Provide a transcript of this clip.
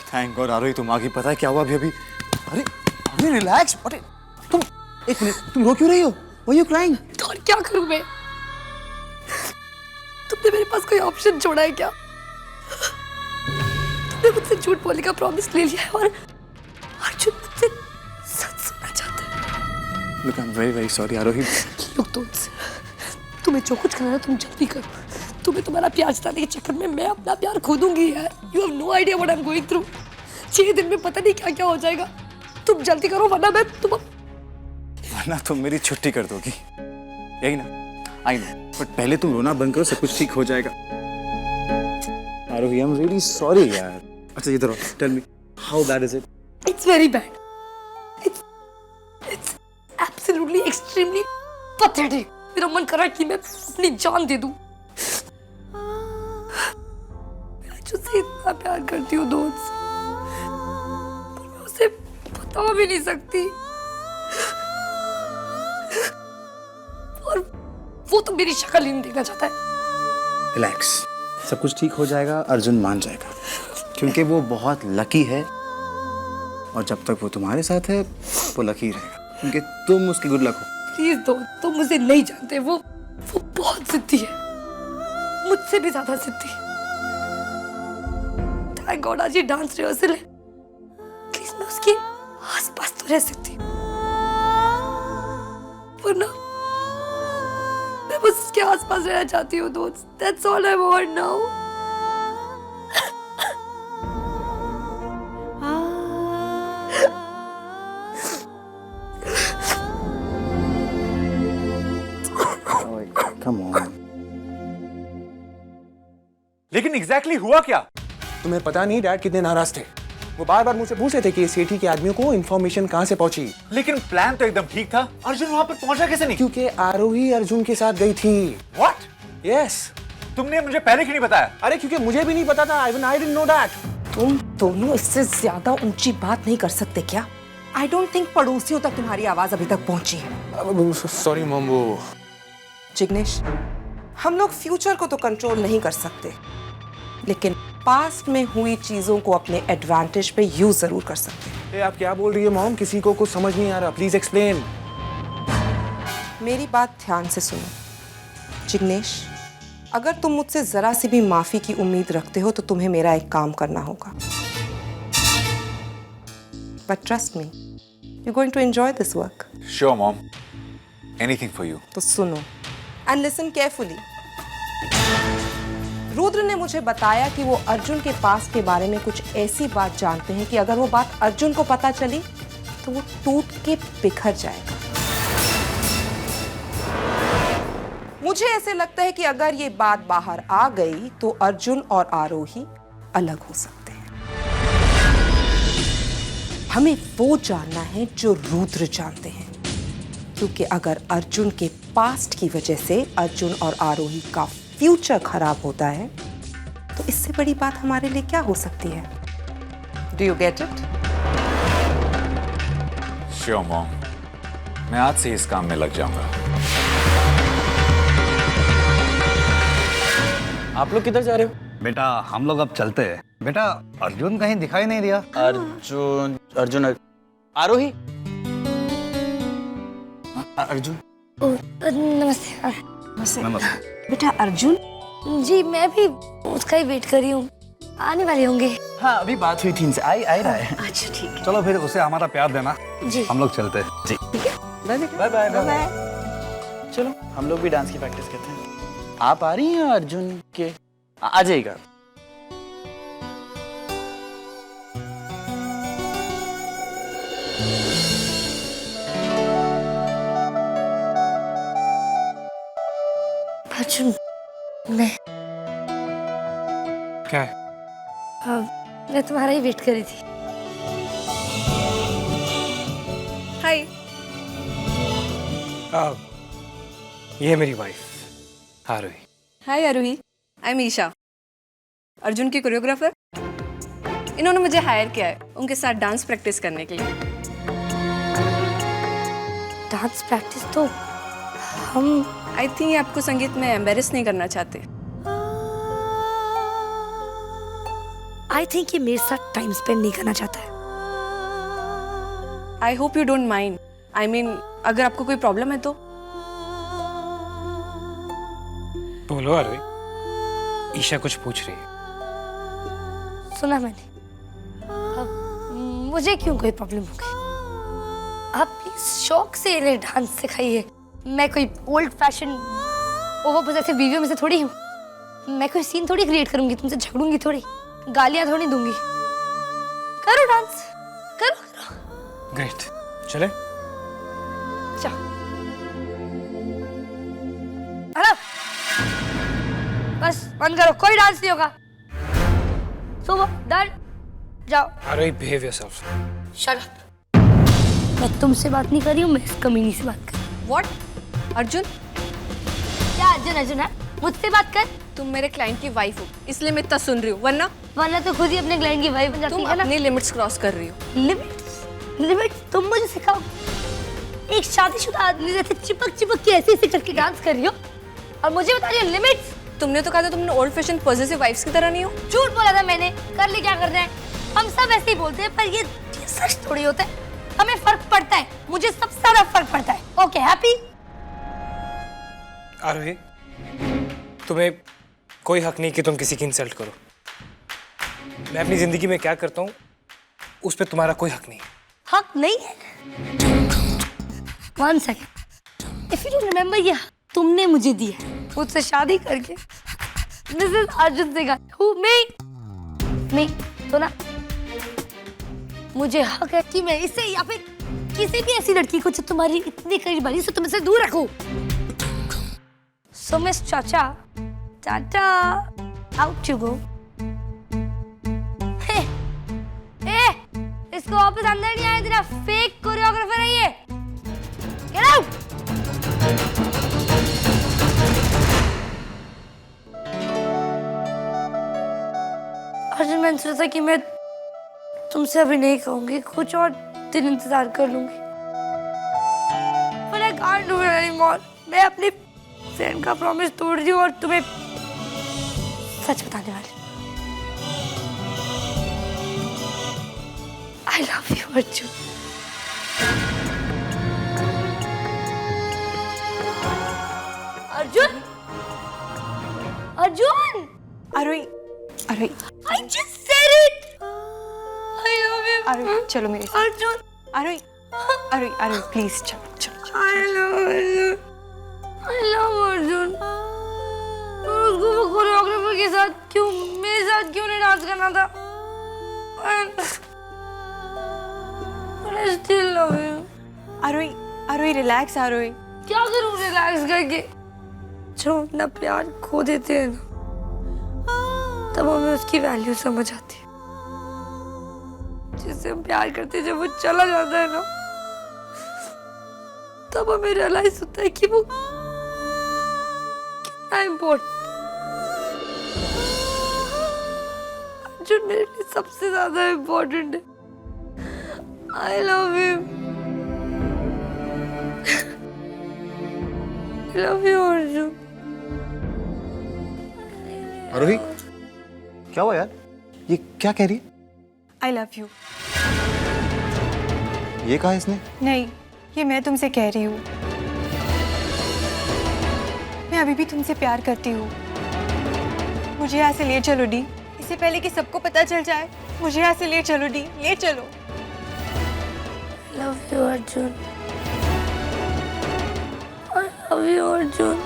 Thank God आरोही तुम आ गई। पता है क्या हुआ अभी अभी? अरे अरे रिलैक्स। अरे तुम एक मिनट, तुम रो क्यों रही हो? Why are you crying? तो और क्या करूं मैं? तुमने मेरे पास कोई ऑप्शन छोड़ा है क्या? तुमने मुझसे झूठ बोलने का प्रॉमिस ले लिया है और अर्जुन मुझसे सच सुनना चाहता है। Look, I'm very very sorry आरोही। लोग तो तुम्हें जो कुछ करना है तुम जल्दी करो। तुम्हें तुम्हारा प्यार जताने के चक्कर में मैं अपना प्यार खो दूंगी यार। You have no idea what I'm going through। 6 दिन में पता नहीं क्या क्या हो जाएगा। तुम जल्दी करो वरना वरना तुम मेरी छुट्टी कर दोगी, यही ना? आई नो, बट पहले तुम रोना बंद करो, सब कुछ ठीक हो जाएगा। आरोही, I'm really sorry यार। अच्छा इधर आओ, tell me, how bad is it? It's very bad। It's absolutely extremely pathetic। मेरा मन कर रहा है कि मैं अपनी जान दे दूं। मैं अर्जुन से इतना प्यार करती हूँ दोस्त, पर मैं उसे बता भी नहीं सकती। और वो तो मेरी शक्ल ही नहीं देखना चाहता है। रिलैक्स, सब कुछ ठीक हो जाएगा। अर्जुन मान जाएगा क्योंकि वो बहुत लकी है और जब तक वो तुम्हारे साथ है वो लकी रहेगा क्योंकि तुम उसकी गुड लक हो। प्लीज दो, तुम मुझे नहीं जानते। वो बहुत जिद्दी है, मुझसे भी ज्यादा जिद्दी। थैंक गॉड आज ये डांस रिहर्सल है, प्लीज मैं उसके आसपास तो रह सकती हूँ, वरना मैं बस उसके आसपास रहना चाहती हूँ दोस्त। That's all I want now। Come on। लेकिन एग्जैक्टली हुआ क्या? तुम्हें पता नहीं डैड कितने नाराज थे। वो बार बार मुझसे पूछ रहे थे कि ये सेठी के आदमियों को इन्फॉर्मेशन कहाँ से पहुंची। लेकिन प्लान तो एकदम ठीक था। अर्जुन वहां पर पहुंचा कैसे नहीं? क्योंकि आरोही अर्जुन के साथ गई थी। What? यस। तुमने मुझे पहले क्यों नहीं बताया? अरे क्योंकि मुझे भी नहीं पता था। Even I didn't know that। तुम दोनों इससे ज्यादा ऊंची बात नहीं कर सकते क्या? आई डोंट थिंक पड़ोसियों तक तुम्हारी आवाज अभी तक पहुंची है। Sorry mom. वो जिग्नेश, हम लोग फ्यूचर को तो कंट्रोल नहीं कर सकते, लेकिन पास्ट में हुई चीजों को अपने एडवांटेज पे यूज जरूर कर सकते हैं। आप क्या बोल रही है मॉम? किसी को कुछ समझ नहीं आ रहा। Please explain. मेरी बात ध्यान से सुनो जिग्नेश, अगर तुम मुझसे जरा सी भी माफी की उम्मीद रखते हो तो तुम्हें मेरा एक काम करना होगा। But trust me, you going to enjoy this work. Sure mom, anything for you. तो सुनो एंड लिसन केयरफुली। रुद्र ने मुझे बताया कि वो अर्जुन के पास के बारे में कुछ ऐसी बात जानते हैं कि अगर वो बात अर्जुन को पता चली तो वो टूट के बिखर जाएगा। मुझे ऐसे लगता है कि अगर ये बात बाहर आ गई तो अर्जुन और आरोही अलग हो सकते हैं। हमें वो जानना है जो रुद्र जानते हैं, क्योंकि अगर अर्जुन के पास्ट की वजह से अर्जुन और आरोही का फ्यूचर खराब होता है तो इससे बड़ी बात हमारे लिए क्या हो सकती है? Do you get it? Sure mom, मैं आज से इस काम में लग जाऊंगा। आप लोग किधर जा रहे हो? बेटा हम लोग अब चलते हैं। बेटा अर्जुन कहीं दिखाई नहीं दिया। अर्जुन आरोही। अर्जुन। नमस्ते। नमस्ते। बेटा अर्जुन। जी मैं भी उसका ही वेट कर रही हूँ, आने वाले होंगे। हाँ अभी बात हुई थी इनसे, आई रहा है। अच्छा ठीक है। चलो फिर उसे हमारा प्यार देना। जी हम लोग चलते हैं। जी बाय बाय बाय। चलो हम लोग भी डांस की प्रैक्टिस करते हैं। आप आ रही हैं अर्जुन के? आ जाइएगा। अर्जुन, मैं क्या है? मैं तुम्हारा ही वेट कर रही थी। हाय। ये मेरी wife Aarohi. Hi Aarohi, I am Isha, Arjun की कोरियोग्राफर। इन्होंने मुझे हायर किया है उनके साथ डांस प्रैक्टिस करने के लिए। डांस प्रैक्टिस तो हम आई थिंक आपको संगीत में एम्बेरस नहीं करना चाहते। आई थिंक ये मेरे साथ टाइम स्पेंड नहीं करना चाहता है। I hope you don't mind. I mean अगर आपको कोई प्रॉब्लम है तो। बोलो आरोही, ईशा कुछ पूछ रही है। सुना मैंने। अब मुझे क्यों कोई प्रॉब्लम हो गई? आप प्लीज शौक से इन्हें डांस सिखाइए। मैं कोई ओल्ड फैशन ओवर पोजेसिव बीवियों में से थोड़ी हूँ। मैं कोई सीन थोड़ी क्रिएट करूंगी, तुमसे झगड़ूंगी थोड़ी, गालियां थोड़ी दूंगी। करो डांस, करो। ग्रेट, चले? चलो। हेलो, बस बंद करो, कोई डांस नहीं होगा। सुबह डन, जाओ। आरोही, बिहेव योरसेल्फ। Shut up. मैं तुमसे बात नहीं कर रही हूँ, मैं इस कमीनी से बात कर रही हूँ। व्हाट? अर्जुन? क्या अर्जुन अर्जुन है? मुझसे बात कर। तुम मेरे क्लाइंट की वाइफ हो, इसलिए मैं इतना सुन रही हूँ, वरना तो खुद ही अपने क्लाइंट की वाइफ बन जाती तुम है ना। अपनी लिमिट्स क्रॉस कर रही हो। लिमिट्स तुम मुझे सिखाओ। एक शादीशुदा आदमी जैसे चिपक चिपक के ऐसे करके डांस कर रही हो और मुझे बता रही हो लिमिट्स। तुमने तो कहा था तुमने ओल्ड फैशन पॉजिटिव वाइफ्स की तरह नहीं हो। झूठ बोला था मैंने। कर ले, क्या करना है? हम सब ऐसे ही बोलते हैं, पर ये सच थोड़ी होता है। हमें फर्क पड़ता है, मुझे सबसे ज्यादा फर्क पड़ता है। Okay, happy? आरोही, तुम्हें कोई हक नहीं कि तुम किसी की इंसल्ट करो। मैं अपनी जिंदगी में क्या करता हूँ उस पर तुम्हारा कोई हक नहीं। हक नहीं है? 1 second, if you don't remember, ये हक तुमने मुझे दिया है मुझसे शादी करके। मिसेस अर्जुन से हु मी तो ना, मुझे हक है कि मैं इसे या फिर किसी भी ऐसी लड़की को जो तुम्हारी इतनी करीब वाली से तुमसे दूर रखूं। सो मिस चाचा, टाटा, आउट यू गो। इसको वापस अंदर नहीं आया, तेरा फेक कोरियोग्राफर है ये। Get out. अर्जुन, मैंने सोचा कि मैं तुमसे अभी नहीं कहूंगी, कुछ और दिन इंतजार कर लूंगी। But I can't do it anymore. मैं अपनी फ्रेंड का प्रॉमिस तोड़ रही हूँ और तुम्हें सच बताने वाली। I love you, Arjun. Arjun, Arjun, Aarohi, Aarohi, I just said it. I love you. आरोही, चलो मेरे साथ। अर्जुन, आरोही, आरोही, आरोही, प्लीज चलो, चलो। I love Arjun. I love Arjun. उसको वो कोरियोग्राफर के साथ क्यों, मेरे साथ क्यों नहीं डांस करना था? But I still love you. Arohi, Arohi, relax Arohi. क्या करूं रिलैक्स करके? जो अपना प्यार खो देते हैं ना, तब हमें उसकी वैल्यू समझ आती है। जिससे हम प्यार करते हैं, जब वो चला जाता है ना, तब हमें रियलाइज होता है कि वो कितना इम्पोर्टेंट। जो मेरे लिए सबसे ज्यादा इम्पोर्टेंट है। I love you. I love you, Arjun. Arohi, क्या हुआ यार? ये क्या कह रही है? I love you. ये कहा इसने? नहीं, ये मैं तुमसे कह रही हूँ। मैं अभी भी तुमसे प्यार करती हूँ। मुझे यहाँ से ले चलो डी, इससे पहले कि सबको पता चल जाए। मुझे यहाँ से ले चलो डी, ले चलो। Love you Arjun. I love you, Arjun.